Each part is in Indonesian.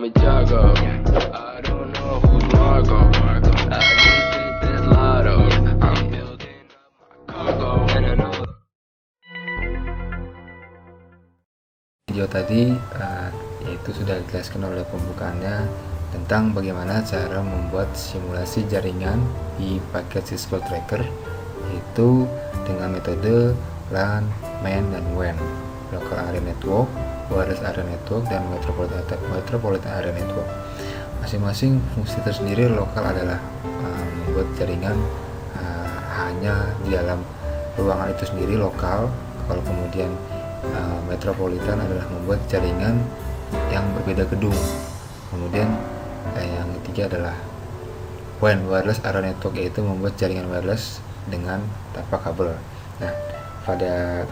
with Jago. I don't know who's Marco. I just hit this lotto. I'm building up my cargo and I know. Video tadi yaitu sudah dijelaskan oleh pembukaannya tentang bagaimana cara membuat simulasi jaringan di paket Cisco Tracker, yaitu dengan metode LAN, MAN, dan WAN, Local Area Network, Wireless Area Network, dan Metropolitan Area Network. Masing-masing fungsi tersendiri. Lokal adalah membuat jaringan hanya di dalam ruangan itu sendiri, lokal. Kalau kemudian metropolitan adalah membuat jaringan yang berbeda gedung. Kemudian yang ketiga adalah WAN, Wireless Area Network, yaitu membuat jaringan wireless dengan tanpa kabel. Nah, pada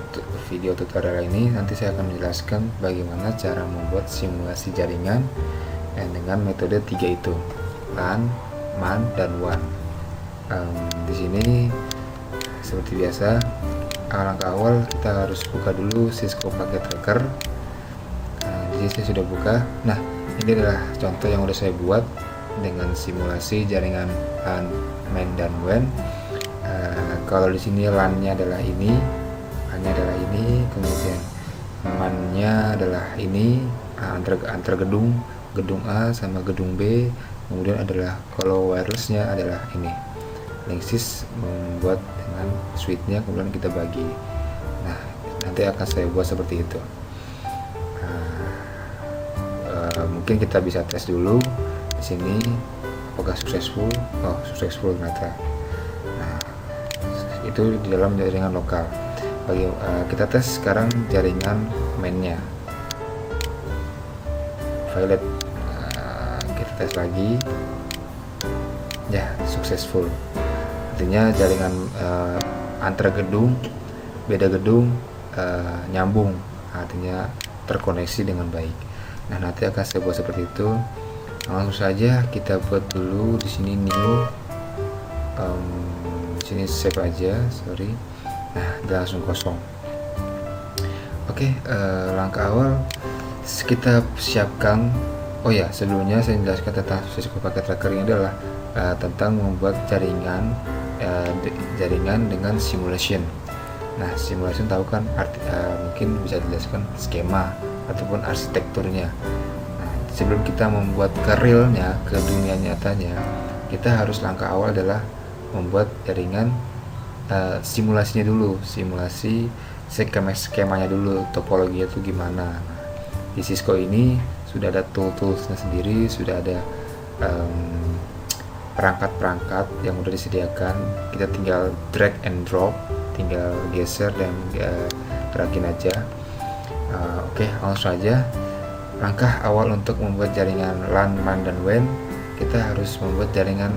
video tutorial ini nanti saya akan menjelaskan bagaimana cara membuat simulasi jaringan dengan metode 3 itu, LAN, MAN, dan WAN. Di sini seperti biasa, langkah awal kita harus buka dulu Cisco Packet Tracker. Di sini saya sudah buka. Nah, ini adalah contoh yang sudah saya buat dengan simulasi jaringan LAN, MAN, dan WAN. Kalau di sini LAN-nya adalah ini, MAN-nya adalah ini, kemudian MAN-nya adalah ini, antar gedung A sama gedung B. Kemudian adalah kalau wireless-nya adalah ini. Linksys membuat dengan switch-nya, kemudian kita bagi. Nah, nanti akan saya buat seperti itu. Mungkin kita bisa tes dulu di sini apakah successful. Oh, successful ternyata. Nah, itu di dalam jaringan lokal. Kita tes sekarang jaringan main-nya. Violet. Kita tes lagi. Ya, successful. Artinya jaringan antar gedung, beda gedung nyambung, artinya terkoneksi dengan baik. Nah, nanti akan saya buat seperti itu. Langsung saja kita buat dulu di sini new. Di sini save aja, sorry. Nah, dia langsung kosong. Oke, langkah awal kita siapkan. Oh ya, sebelumnya saya jelaskan tentang Cisco Packet Tracker ini adalah tentang membuat jaringan dengan simulation. Nah, simulation tahu kan mungkin bisa dijelaskan skema ataupun arsitekturnya. Nah, sebelum kita membuat ke realnya, ke dunia nyatanya, kita harus langkah awal adalah membuat jaringan simulasinya dulu, simulasi skemanya dulu, topologinya itu gimana. Nah, di Cisco ini sudah ada toolsnya sendiri, sudah ada perangkat-perangkat yang sudah disediakan. Kita tinggal drag and drop, tinggal geser dan gerakin aja. Oke, langsung saja. Langkah awal untuk membuat jaringan LAN, MAN, dan WAN, kita harus membuat jaringan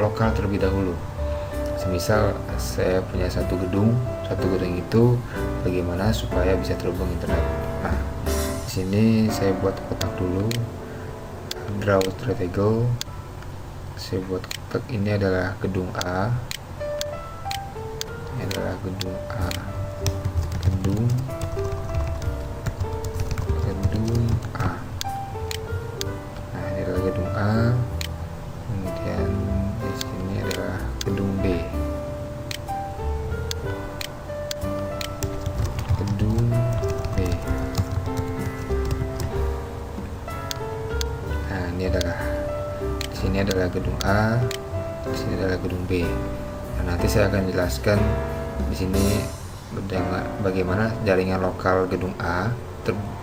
lokal terlebih dahulu. Semisal saya punya satu gedung itu bagaimana supaya bisa terhubung internet. Nah, di sini saya buat kotak dulu, draw triangle. Saya buat kotak, ini adalah gedung A, ini adalah gedung A, gedung A. Nah, ini adalah gedung A. Kemudian di sini adalah gedung B, gedung B. Nah, ini adalah, di sini adalah gedung A, di sini adalah gedung B. Nah, nanti saya akan jelaskan di sini bagaimana jaringan lokal gedung A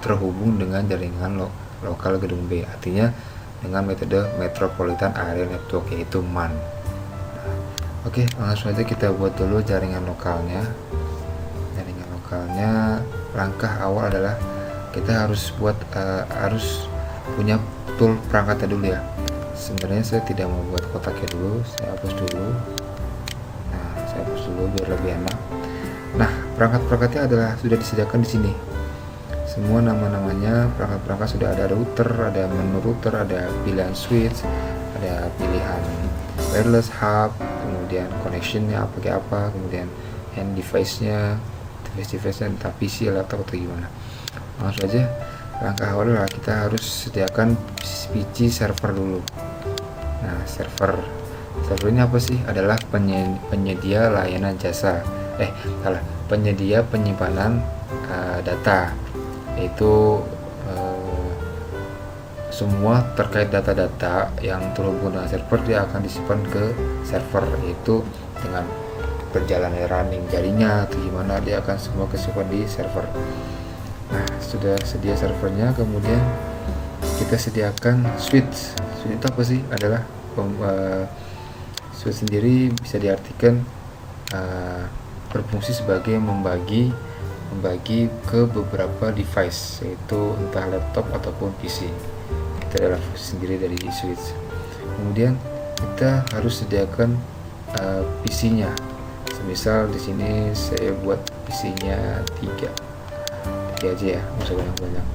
terhubung dengan jaringan lokal gedung B, artinya dengan metode Metropolitan Area Network, yaitu MAN. Nah, oke, langsung saja kita buat dulu jaringan lokalnya. Jaringan lokalnya, langkah awal adalah kita harus punya tool perangkatnya dulu ya. Sebenarnya saya tidak mau buat kotaknya dulu, saya hapus dulu. Nah, saya hapus dulu biar lebih enak. Nah, perangkat-perangkatnya adalah sudah disediakan di sini. Semua nama-namanya, perangkat-perangkat sudah ada router, ada menu router, ada pilihan switch, ada pilihan wireless hub, kemudian connectionnya pakai apa, kemudian hand device-nya, entah PC, laptop atau gimana. Langsung aja, langkah awal adalah kita harus sediakan PC server dulu. Nah, server ini apa sih? Adalah penyedia layanan jasa, penyedia penyimpanan data, yaitu semua terkait data-data yang terhubung dengan server dia akan disimpan ke server, yaitu dengan perjalanan running jaringan atau gimana dia akan semua kesimpan di server. Nah, sudah sedia servernya, kemudian kita sediakan switch. Switch itu apa sih? Adalah switch sendiri bisa diartikan berfungsi sebagai membagi ke beberapa device, yaitu entah laptop ataupun PC. Itu adalah fungsi sendiri dari switch. Kemudian kita harus sediakan PC-nya. Misal di sini saya buat PC-nya 3 aja ya, nggak usah banyak-banyak.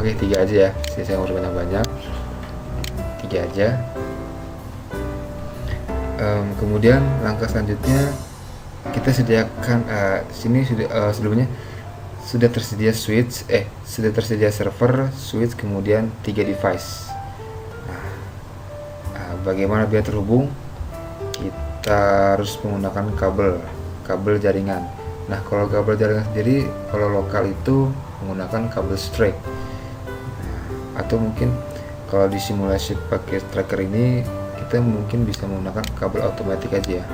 Oke, 3 aja ya, saya nggak usah banyak-banyak, 3 aja. Kemudian langkah selanjutnya kita sediakan sini sebelumnya sudah tersedia server, switch, kemudian 3 device. Bagaimana biar terhubung? Kita harus menggunakan kabel jaringan. Nah, kalau kabel jaringan sendiri, kalau lokal itu menggunakan kabel straight. Atau mungkin kalau di simulasi pakai tracker ini, kita mungkin bisa menggunakan kabel otomatis aja ya.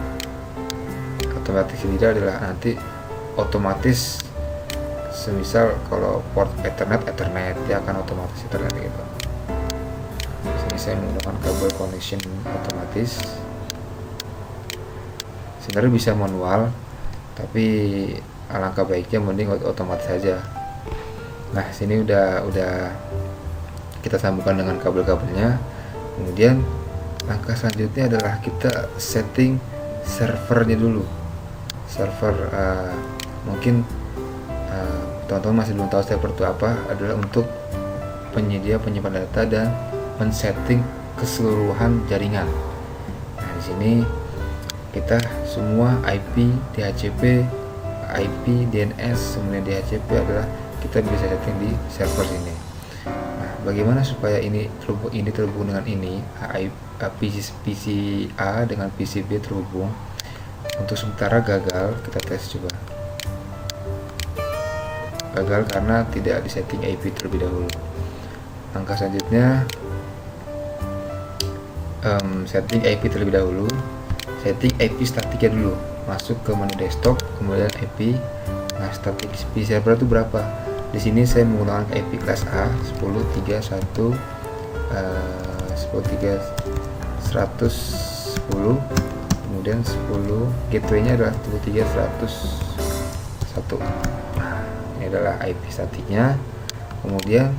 Otomatis sendiri adalah nanti otomatis, semisal kalau port Ethernet dia akan otomatis Ethernet gitu. Saya menggunakan kabel connection otomatis. Sebenarnya bisa manual, tapi alangkah baiknya mending otomatis saja. Nah, sini udah kita sambungkan dengan kabel-kabelnya. Kemudian langkah selanjutnya adalah kita setting servernya dulu. Mungkin teman-teman masih belum tahu server itu apa. Adalah untuk penyedia penyimpan data dan men-setting keseluruhan jaringan. Nah, di sini kita semua IP, DHCP, DNS, kemudian DHCP adalah kita bisa setting di server sini. Nah, bagaimana supaya ini terhubung dengan ini, PC A dengan PC B terhubung? Untuk sementara gagal, kita tes coba. Gagal karena tidak disetting IP terlebih dahulu. Langkah selanjutnya setting IP terlebih dahulu. Setting IP statiknya dulu, masuk ke menu desktop, kemudian IP. Nah, statik IP server itu berapa? Di sini saya menggunakan IP kelas A 10.3.1 10.3.110, kemudian 10 gateway-nya adalah 10.3.101. Nah, ini adalah IP statiknya. Kemudian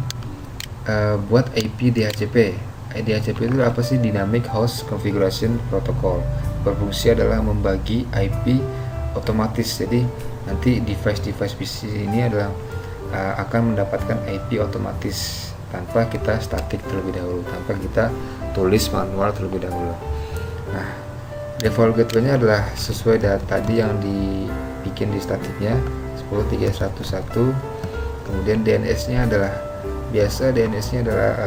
buat IP DHCP. DHCP itu apa sih? Dynamic Host Configuration Protocol. Berfungsi adalah membagi IP otomatis. Jadi nanti device PC ini adalah akan mendapatkan IP otomatis tanpa kita statik terlebih dahulu, tanpa kita tulis manual terlebih dahulu. Nah, default gateway-nya adalah sesuai tadi yang dibikin di statiknya 10.3.1.1. Kemudian DNS-nya adalah biasa, DNS-nya adalah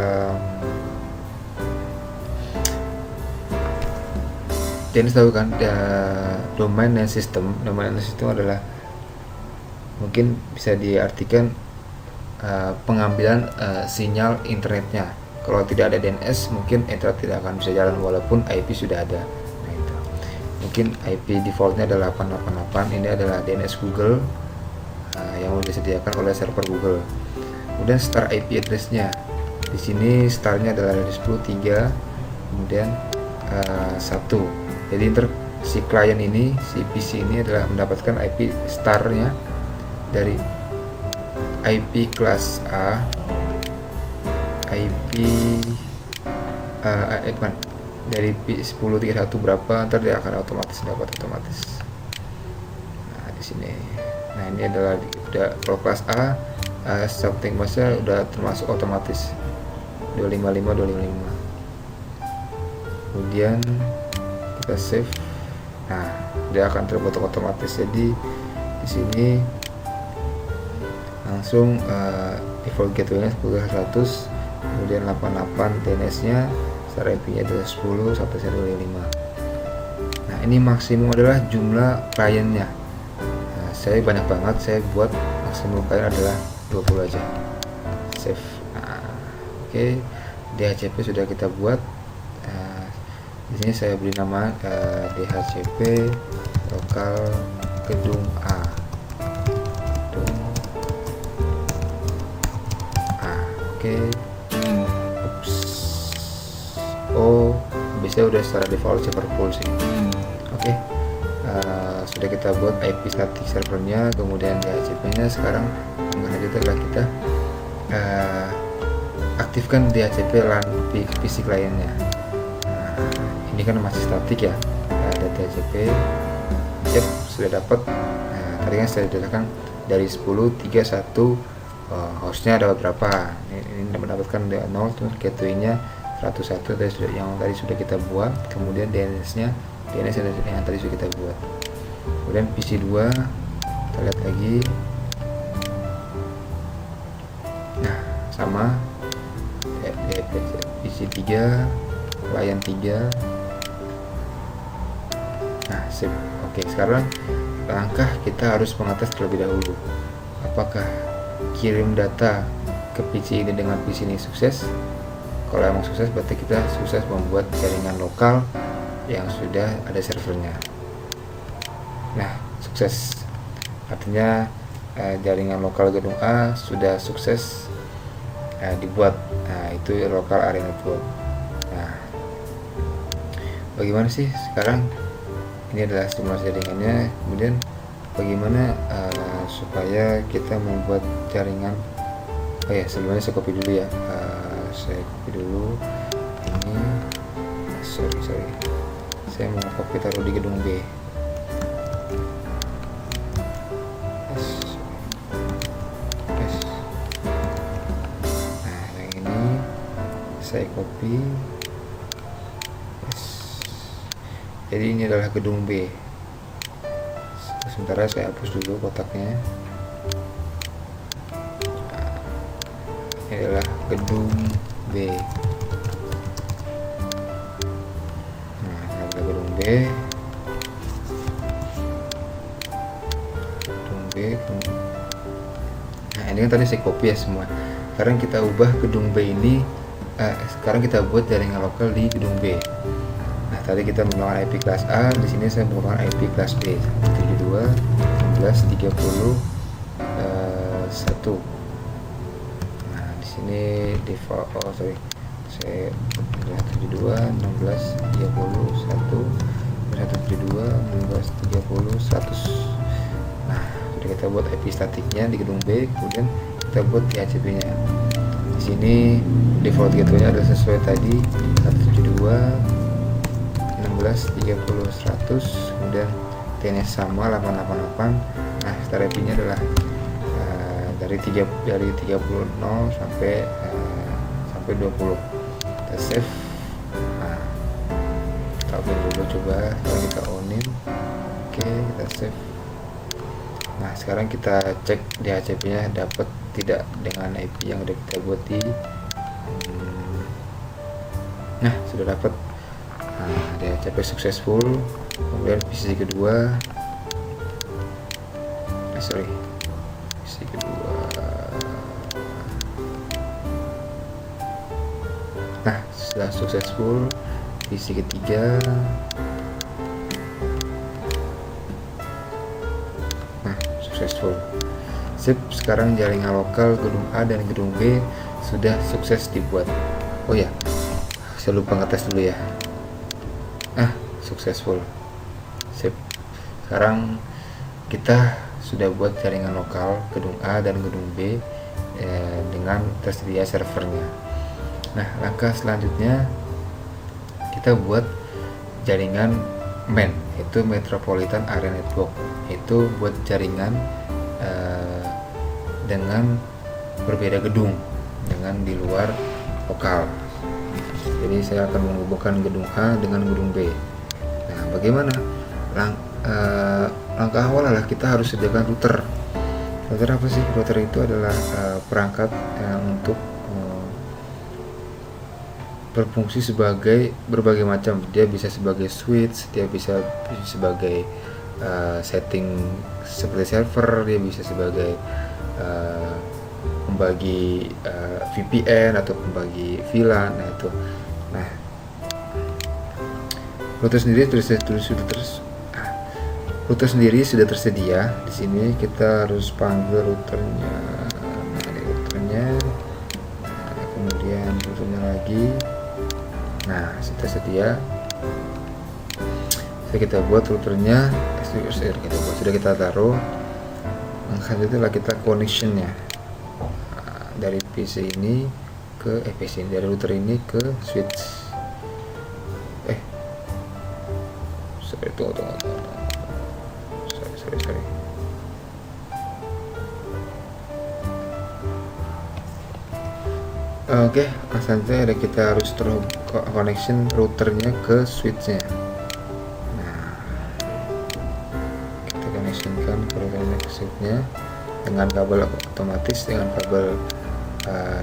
DNS tahu kan, domain name system. Domain name system adalah mungkin bisa diartikan pengambilan sinyal internetnya. Kalau tidak ada DNS, mungkin internet tidak akan bisa jalan walaupun IP sudah ada. Nah, itu mungkin IP defaultnya adalah 888. Ini adalah DNS Google yang disediakan oleh server Google. Kemudian star IP address-nya. Di sini starnya adalah dari 10.3, kemudian 1. Jadi si klien ini, si PC ini adalah mendapatkan IP starnya dari IP kelas A, dari 10.3.1 berapa, ntar dia akan dapat otomatis. Nah, di sini. Nah, ini adalah udah kalau kelas A, something masa udah termasuk otomatis 255. Kemudian kita save. Nah, dia akan terbentuk otomatis. Jadi di sini langsung default gateway-nya 10.100, kemudian 88 DNS-nya, secara IP-nya adalah 10.1.1.5. Nah, ini maksimum adalah jumlah kliennya. Nah, saya banyak banget, saya buat maksimum klien adalah 20 aja. Save. Nah, oke. DHCP sudah kita buat. Di sini saya beri nama DHCP lokal gedung A. Gedung A. Oke. Ups. Oh, biasanya udah secara default server pool sih. Oke. Sudah kita buat IP static servernya, kemudian DHCP-nya. Sekarang selanjutnya adalah kita aktifkan DHCP LAN PC kliennya. Ini kan masih statik ya, ada DHCP. Yep, sudah dapat. Nah, tadi kan saya jelaskan dari 10, 3, 1 hostnya ada berapa. Ini mendapatkan 0, terus gateway-nya 101 yang tadi sudah kita buat, kemudian DNS yang tadi sudah kita buat. Kemudian PC 2 kita lihat lagi. Nah, sama PC 3, klien 3. Nah, sip. Oke, sekarang langkah kita harus mengetes terlebih dahulu apakah kirim data ke PC ini dengan PC ini sukses. Kalau emang sukses, berarti kita sukses membuat jaringan lokal yang sudah ada servernya. Nah, sukses, artinya jaringan lokal gedung A sudah sukses dibuat. Nah, itu lokal area network. Nah, bagaimana sih sekarang? Ini adalah simulasi jaringannya. Kemudian bagaimana supaya kita membuat jaringan. Oh ya, sebelumnya saya copy dulu ya. Saya copy dulu ini. Sorry, saya mau copy taruh di gedung B. Nah, yang ini saya copy. Jadi ini adalah gedung B. Sementara saya hapus dulu kotaknya. Ini adalah gedung B. Nah, ini adalah gedung B. Gedung B. Nah, ini kan tadi saya copy ya semua. Sekarang kita ubah gedung B ini. Sekarang kita buat jaringan lokal di gedung B. Nah, tadi kita menggunakan IP kelas A, di sini saya menggunakan IP kelas B 72 16 30 1. Nah, di sini default saya 72 16 30 1 172 16 30 100. Nah, sudah kita buat IP statiknya di gedung B, kemudian kita buat DHCP-nya. Di sini default gateway-nya adalah sesuai tadi 172 16 30 100, kemudian TNS sama 888. Nah, start IP-nya adalah dari 30 sampai 20. Kita save. Nah, kita open dulu, coba kita onin. Oke, kita save. Nah, sekarang kita cek DHCP-nya dapat tidak dengan IP yang udah kita buat di nah, sudah dapat. Nah, DHCP successful. Kemudian PC kedua, PC kedua. Nah, sudah successful. PC ketiga. Nah, successful. Sip, sekarang jaringan lokal gedung A dan gedung B sudah sukses dibuat. Oh ya, saya lupa ngetes dulu ya. Successful. Sip. Sekarang kita sudah buat jaringan lokal gedung A dan gedung B dengan tersedia servernya. Nah, langkah selanjutnya kita buat jaringan MAN, itu Metropolitan Area Network. Itu buat jaringan dengan berbeda gedung, dengan di luar lokal. Jadi saya akan menghubungkan gedung A dengan gedung B. Nah, bagaimana? Langkah awal adalah kita harus sediakan router. Router apa sih? Router itu adalah perangkat untuk berfungsi sebagai berbagai macam. Dia bisa sebagai switch, dia bisa sebagai setting seperti server, dia bisa sebagai membagi VPN atau membagi VLAN. Nah, router sendiri sudah tersedia. Di sini kita harus panggil routernya. Nah, ini routernya. Nah, kemudian routernya lagi. Nah, sudah tersedia. Kita buat routernya, sudah kita taruh. Selanjutnya kita connectionnya dari PC ini ke PC ini, dari router ini ke switch. Tunggu. Sorry. Oke, selanjutnya kita harus connection routernya ke switchnya. Nah, kita connectionkan ke routernya ke switchnya dengan kabel otomatis, dengan kabel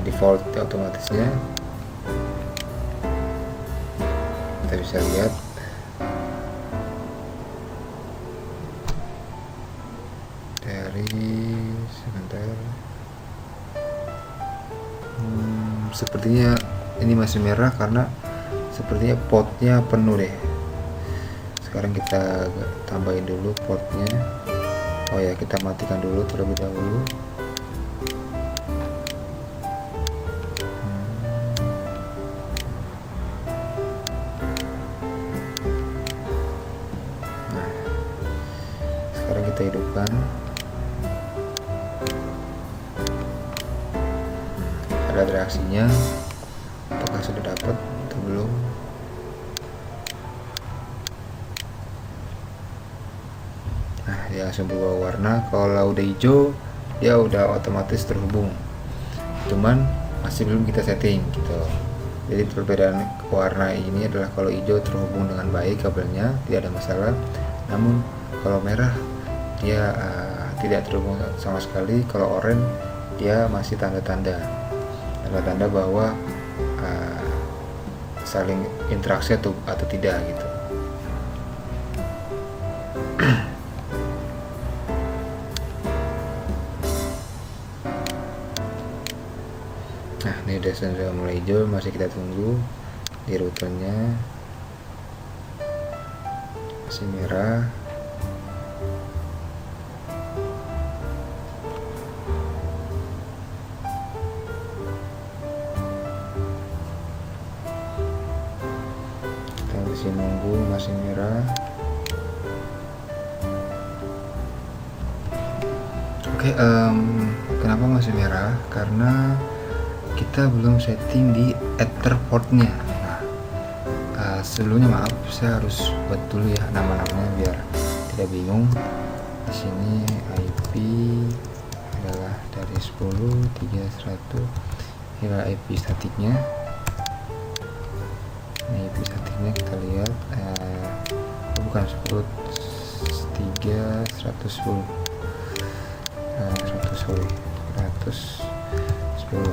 default otomatisnya. Kita bisa lihat sepertinya ini masih merah karena sepertinya portnya penuh deh. Sekarang kita tambahin dulu portnya. Oh ya, kita matikan dulu terlebih dahulu. Nah, sekarang kita hidupkan. Ada reaksinya, apakah sudah dapat atau belum? Nah, dia langsung berubah warna. Kalau udah hijau, dia udah otomatis terhubung, cuman masih belum kita setting gitu. Jadi perbedaan warna ini adalah kalau hijau terhubung dengan baik kabelnya, tidak ada masalah. Namun kalau merah dia tidak terhubung sama sekali. Kalau oranye dia masih tanda-tanda bahwa saling interaksi atau tidak gitu. Nah, ini sudah mulai hijau, masih kita tunggu. Di routernya masih merah. Masih nunggu, masih merah. Oke, kenapa masih merah? Karena kita belum setting di ether portnya. Nah, sebelumnya maaf, saya harus buat dulu ya nama-namanya biar tidak bingung. Di sini IP adalah dari 10.3.100. Ini adalah IP statiknya. Ini IP statiknya kita lihat, bukan 10.3.110. 110.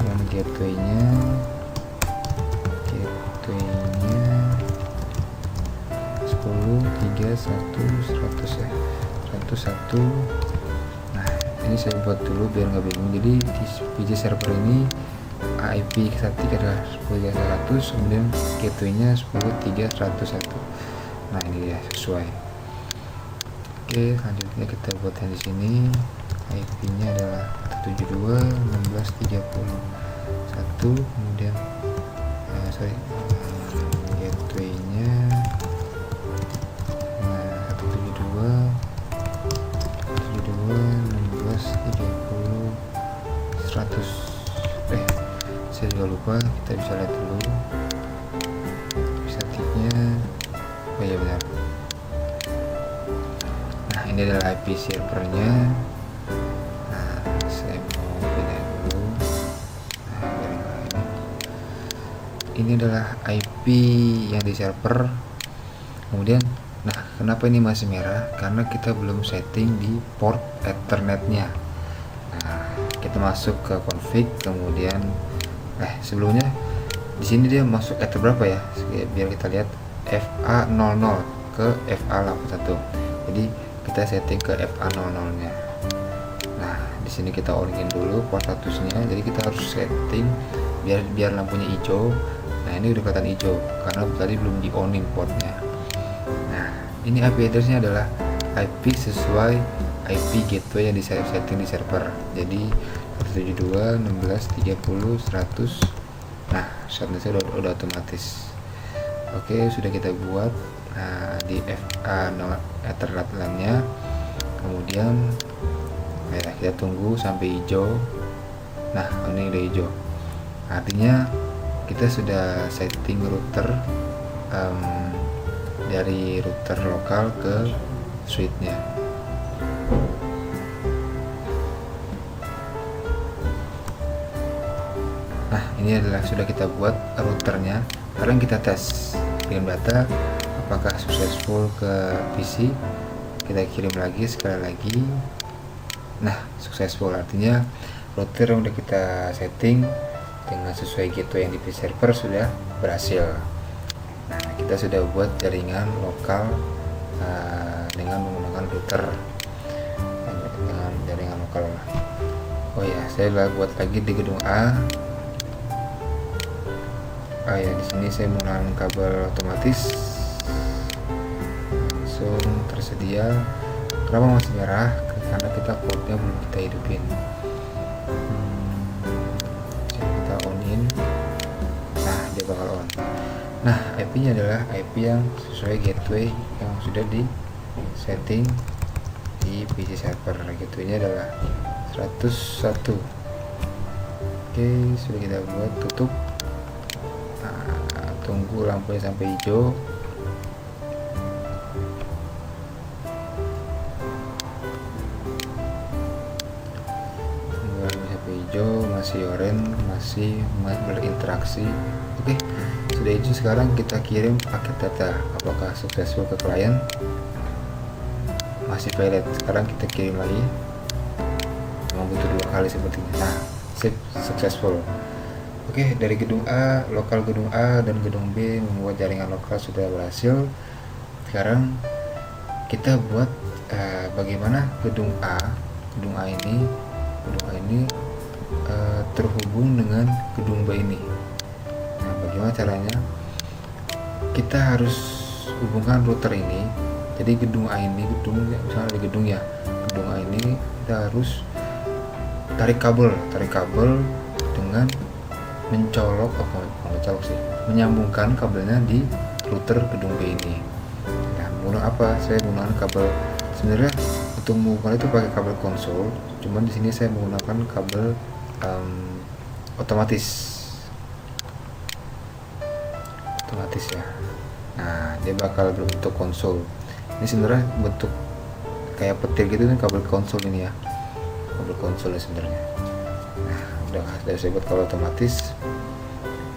Dan gateway-nya 10.3.100 ya, 101. Nah, ini saya buat dulu biar nggak bingung. Jadi di PJ server ini IP statik adalah 10.3.100, kemudian gateway-nya 10.3.101. Nah, ini ya sesuai. Oke, selanjutnya kita buat yang di sini. IP-nya adalah 172.16.31, kemudian gateway-nya 172.16.30.100. Saya juga lupa, kita bisa lihat dulu statiknya. Oh ya, benar. Nah, ini adalah IP servernya. Nah, saya mau pindah dulu. Nah, ini adalah IP yang di server. Kemudian Nah, kenapa ini masih merah? Karena kita belum setting di port Ethernetnya. Nah, kita masuk ke config, kemudian sebelumnya di sini dia masuk ether berapa ya? Biar kita lihat FA00 ke FA81. Jadi kita setting ke FA00-nya. Nah, di sini kita on-in dulu port statusnya. Jadi kita harus setting biar lampunya hijau. Nah, ini udah kelihatan hijau karena tadi belum di on-in portnya. Nah, ini IP address-nya adalah IP sesuai IP gateway yang di setting di server. Jadi 172.16.30.100. Nah, shortness-nya udah otomatis. Oke, sudah kita buat. Nah, di FA0 Ethernet LAN-nya. Kemudian kita tunggu sampai hijau. Nah, ini udah hijau. Artinya kita sudah setting router dari router lokal ke switch-nya. Nah, ini adalah sudah kita buat routernya. Sekarang kita tes kirim data apakah successful ke PC. Kita kirim lagi sekali lagi. Nah, successful, artinya router yang udah kita setting dengan sesuai gateway yang di PC server sudah berhasil. Nah, kita sudah buat jaringan lokal dengan menggunakan router dengan jaringan lokal. Oh ya, saya buat lagi di gedung A. Ya, di sini saya menggunakan kabel otomatis langsung tersedia. Kenapa masih merah? Karena kita portnya belum kita hidupin. Kita on-in. Nah, dia bakal on. Nah, IP-nya adalah IP yang sesuai gateway yang sudah di setting di PC server. Gateway-nya adalah 101. Oke, sudah kita buat, tutup. Nah, tunggu lampunya sampai hijau. Masih oranye, masih berinteraksi. Oke, sudah hijau. Sekarang kita kirim paket data. Apakah successful ke klien? Masih valid. Sekarang kita kirim lagi. Memang butuh 2 kali sepertinya. Nah, successful. Oke, dari gedung A, lokal gedung A dan gedung B membuat jaringan lokal sudah berhasil. Sekarang kita buat bagaimana gedung A ini terhubung dengan gedung B ini. Nah, bagaimana caranya? Kita harus hubungkan router ini. Jadi gedung A ini, misalnya di gedung A ini kita harus tarik kabel dengan menyambungkan kabelnya di router gedung B ini. Nah, menggunakan apa? Saya menggunakan kabel. Sebenarnya untuk menghubungkan itu pakai kabel konsol, cuman di sini saya menggunakan kabel otomatis ya. Nah, dia bakal berbentuk konsol. Ini sebenarnya bentuk kayak petir gitu kan, kabel konsol ini ya, kabel konsol sebenarnya. Nah, udah saya buat kabel otomatis.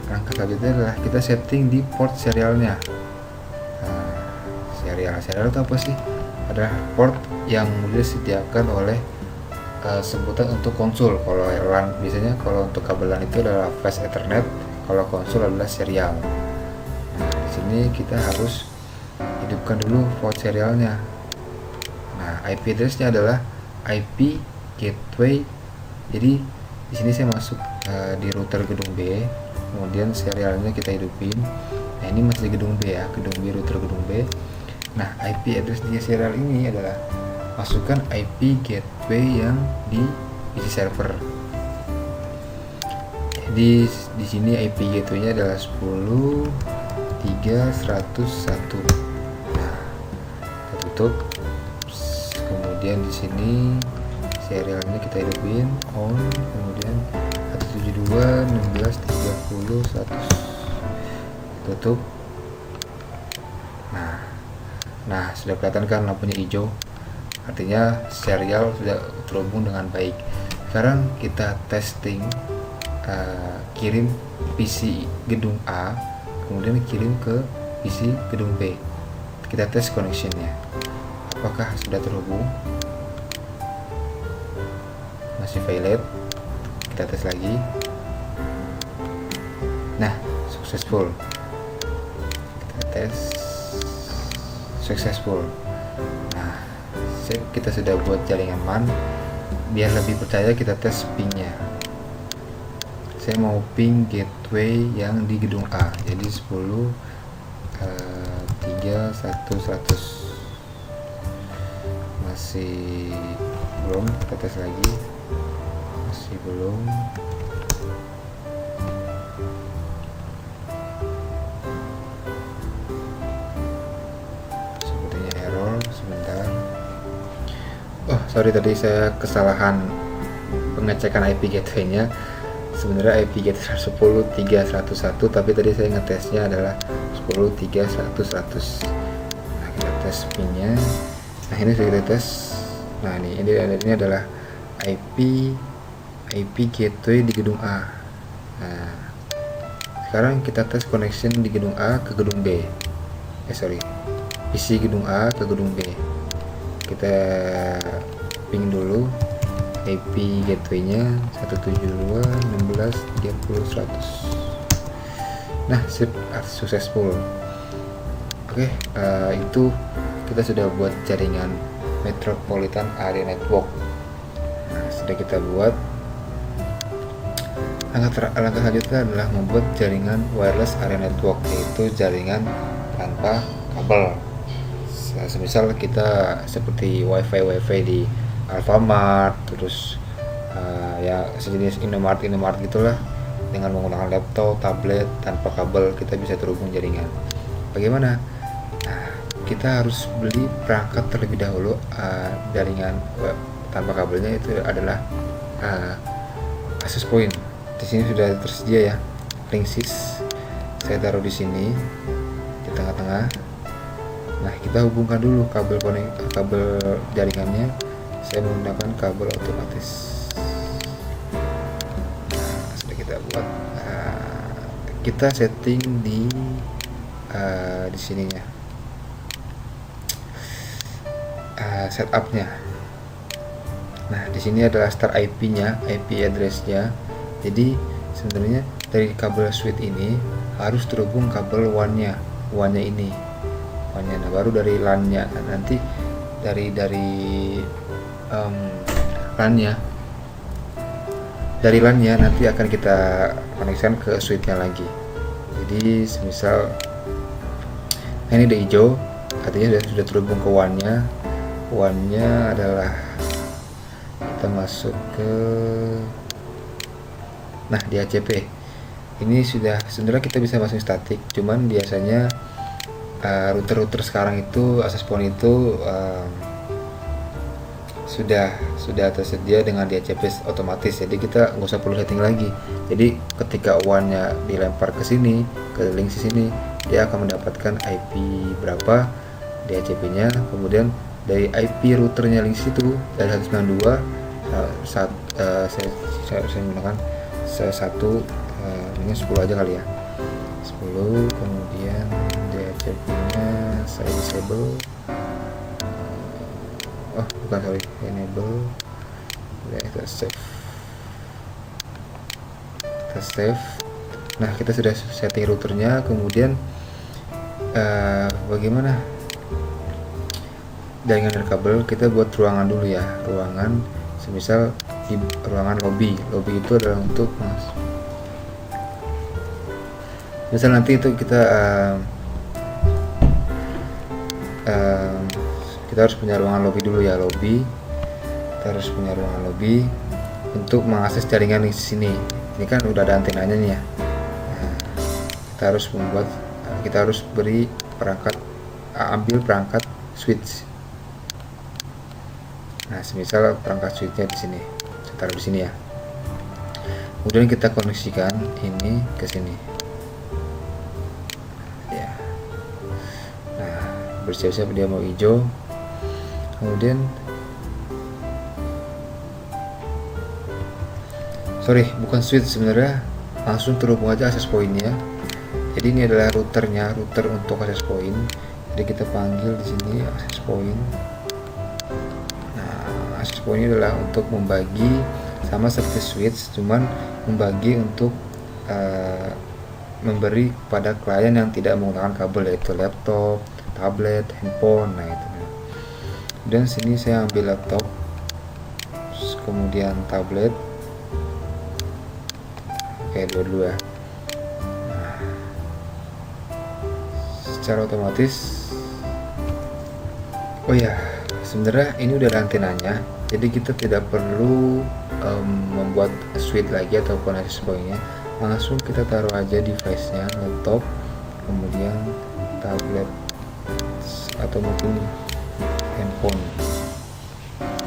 Langkah selanjutnya adalah kita setting di port serialnya. Nah, serial itu apa sih? Adalah port yang disediakan oleh sebutan untuk konsol. Kalau LAN biasanya, kalau untuk kabel LAN itu adalah flash Ethernet, kalau konsol adalah serial. Nah, di sini kita harus hidupkan dulu port serialnya. Nah, IP address-nya adalah IP gateway. Jadi di sini saya masuk di router gedung B, kemudian serialnya kita hidupin. Nah, ini masih di gedung B ya, gedung B, router gedung B. Nah, IP address di serial ini adalah masukkan IP gateway yang di PC server. Jadi di sini IP gateway-nya adalah 10.3.101. Nah, kita tutup. Kemudian di sini serialnya kita hidupin on, kemudian 172.16.30.100. Tutup. Nah, sudah kelihatan kan lampunya hijau. Artinya serial sudah terhubung dengan baik. Sekarang kita testing, kirim PC gedung A, kemudian kirim ke PC gedung B. kita tes connectionnya, apakah sudah terhubung. Masih valid, kita tes lagi. Nah, successful. Kita tes successful. Nah, kita sudah buat jaringan MAN. Biar lebih percaya, kita tes pingnya. Saya mau ping gateway yang di gedung A, jadi 10 3 1 100. Masih belum, kita tes lagi. Masih belum. Sepertinya error, sebentar. Oh sorry, tadi saya kesalahan pengecekan IP gateway-nya. Sebenarnya IP gateway 10.3.101, tapi tadi saya ngetesnya adalah 10.3.100. Nah, kita tes pin-nya. Nah, ini sudah kita tes. Nah, ini adalah IP gateway di gedung A. Nah, sekarang kita tes connection di gedung A ke gedung B. PC gedung A ke gedung B. Kita ping dulu IP gateway-nya 172.16.30.100. Nah, sip, successful. Oke, itu kita sudah buat jaringan Metropolitan Area Network. Nah, sudah kita buat. Langkah selanjutnya adalah membuat jaringan wireless area network, yaitu jaringan tanpa kabel. Semisal kita seperti wifi di Alfamart, terus ya sejenis Indomart gitulah, dengan menggunakan laptop, tablet tanpa kabel kita bisa terhubung jaringan. Bagaimana? Nah, kita harus beli perangkat terlebih dahulu. Jaringan tanpa kabelnya itu adalah access point. Di sini sudah tersedia ya, Linksys. Saya taruh di sini di tengah-tengah. Nah, kita hubungkan dulu kabel jaringannya. Saya menggunakan kabel otomatis. Nah, sudah kita buat. Kita setting di sininya, setupnya. Nah, di sini adalah start IP-nya, IP address-nya. Jadi sebenarnya dari kabel switch ini harus terhubung kabel WAN-nya ini. Nah, baru dari LAN-nya. Nanti dari LAN-nya nanti akan kita koneksikan ke switch-nya lagi. Jadi semisal ini udah hijau, artinya sudah terhubung ke WAN-nya. WAN-nya adalah kita masuk ke di ACP. Ini sudah, sebenarnya kita bisa masuk statik, cuman biasanya router sekarang itu access point itu sudah tersedia dengan DHCP otomatis, jadi kita nggak usah perlu setting lagi. Jadi ketika WAN-nya dilempar ke sini, ke Linksys sini, dia akan mendapatkan IP berapa DHCP-nya, kemudian dari IP routernya Linksys itu dari 192 saya menggunakan satu, ini 10 aja kali ya, 10, kemudian DHCP-nya saya disable. Enable. Ya, kita save. Nah, kita sudah setting routernya. Kemudian bagaimana jaringan dan kabel? Kita buat ruangan dulu ya, ruangan. Semisal di ruangan lobby itu adalah untuk misal nanti itu kita harus punya ruangan lobby dulu ya, kita harus punya ruangan lobby untuk mengakses jaringan di sini. Ini kan udah ada antenanya nih ya. Nah, kita harus beri ambil perangkat switch. Nah, semisal perangkat switchnya di sini, saya taruh di sini ya. Kemudian kita koneksikan ini ke sini. Ya. Nah, bersiap-siap dia mau hijau. Kemudian bukan switch sebenarnya, langsung terhubung aja access point-nya. Jadi ini adalah router untuk access point. Jadi kita panggil di sini access point. Nah, access point ini adalah untuk membagi, sama seperti switch, cuman membagi untuk memberi pada klien yang tidak menggunakan kabel, yaitu laptop, tablet, handphone. Nah itu. Dan sini saya ambil laptop, kemudian tablet. Oke, dua-dua. Nah, secara otomatis, oh ya, sebenarnya ini udah ada antenanya, jadi kita tidak perlu membuat switch lagi ataupun access point-nya. Langsung kita taruh aja device-nya, laptop, kemudian tablet, atau mungkin handphone.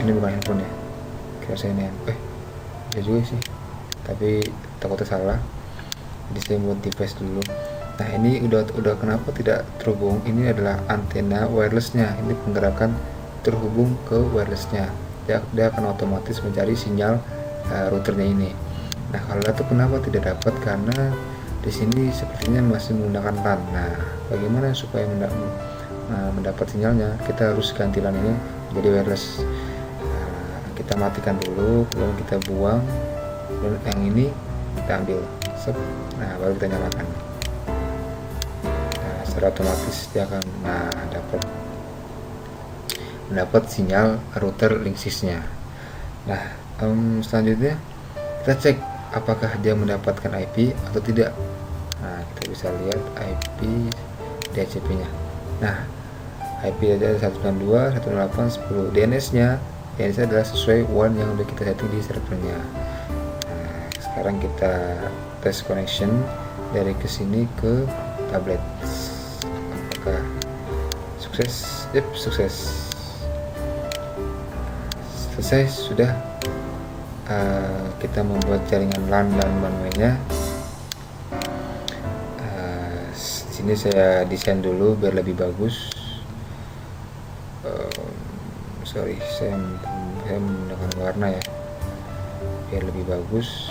Ini bukan handphone ya, kira saya ini ya juga sih, tapi takutnya salah, jadi saya buat device dulu. Nah ini udah kenapa tidak terhubung, ini adalah antena wirelessnya, ini penggerakan terhubung ke wirelessnya, dia akan otomatis mencari sinyal routernya ini. Nah kalau laptop kenapa tidak dapat, karena di sini sepertinya masih menggunakan LAN. Nah bagaimana supaya mendapat sinyalnya, kita harus ganti LAN ini menjadi wireless. Kita matikan dulu, lalu kita buang, dan yang ini kita ambil, nah baru kita nyalakan. Nah, secara otomatis dia akan mendapat sinyal router Linksys-nya. Nah selanjutnya kita cek apakah dia mendapatkan IP atau tidak. Nah kita bisa lihat IP DHCP-nya. Nah IP ada 192.168.10. DNS-nya adalah sesuai WAN yang udah kita setting di servernya. Nah, sekarang kita tes connection dari kesini ke tablet. Apakah sukses? Yep, sukses. Selesai sudah. Kita membuat jaringan LAN dan MAN-nya. Di sini saya desain dulu biar lebih bagus. Sorry, saya menggunakan warna ya, biar lebih bagus,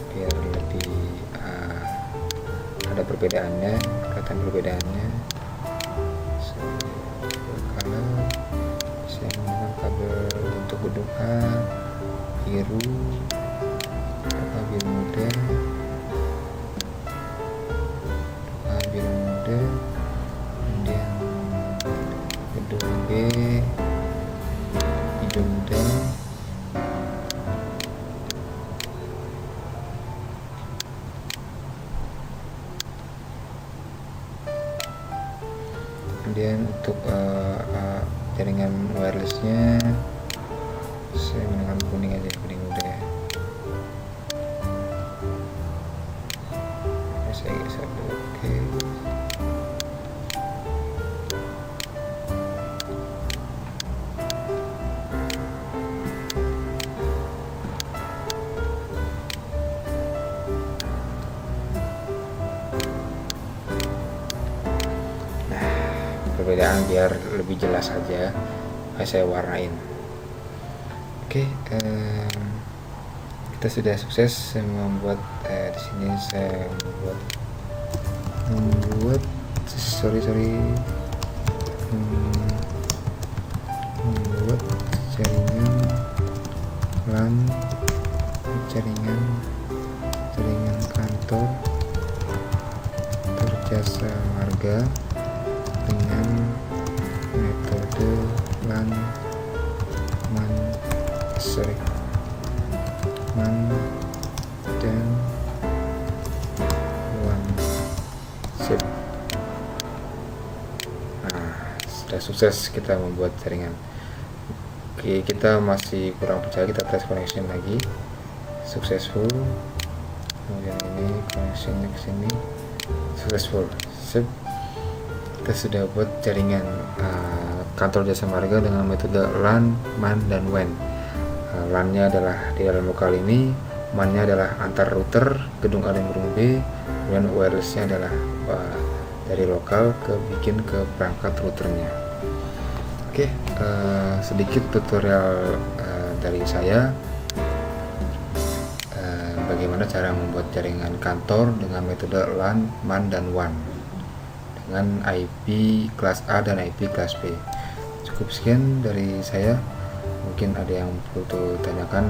biar lebih ada perbedaannya, kelihatan perbedaannya. Kalau saya menggunakan kabel untuk gedung A biru, biru muda, biru muda, kemudian gedung B hijau muda, kemudian untuk jaringan wirelessnya saya menggunakan kuning aja, kuning muda ya. Saya geser dulu, oke. Perbedaan biar lebih jelas saja, saya warnain. Oke, kita sudah sukses membuat di sini saya membuat membuat jaringan LAN, jaringan kantor jasa marga dengan metode LAN MAN dan WAN. Sip. Nah, sudah sukses kita membuat jaringan. Oke, kita masih kurang percaya, kita tes connection lagi. Successful. Kemudian ini connection ke sini successful. Sip. Kita sudah buat jaringan kantor jasa marga dengan metode LAN, MAN, dan WAN. LAN-nya adalah di dalam lokal ini, MAN-nya adalah antar router gedung A dan gedung B, dan wireless-nya adalah dari lokal bikin ke perangkat routernya. Oke, sedikit tutorial dari saya bagaimana cara membuat jaringan kantor dengan metode LAN, MAN, dan WAN dengan IP kelas A dan IP kelas B. Cukup sekian dari saya. Mungkin ada yang perlu tanyakan,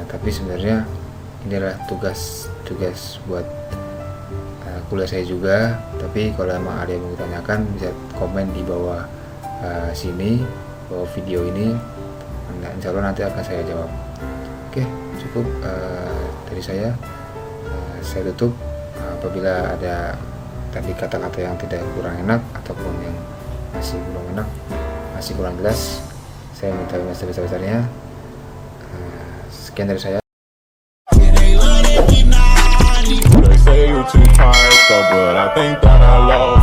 tapi sebenarnya ini adalah tugas buat kuliah saya juga. Tapi kalau emang ada yang mau tanyakan, bisa komen di bawah sini, bawah video ini. Insya Allah nanti akan saya jawab. Oke, cukup dari saya. Saya tutup. Apabila ada tadi kata-kata yang tidak kurang enak ataupun yang masih belum enak, masih kurang jelas, saya minta maaf sebesar-besarnya. Sekian dari saya. They say you too tired, so but I think that I love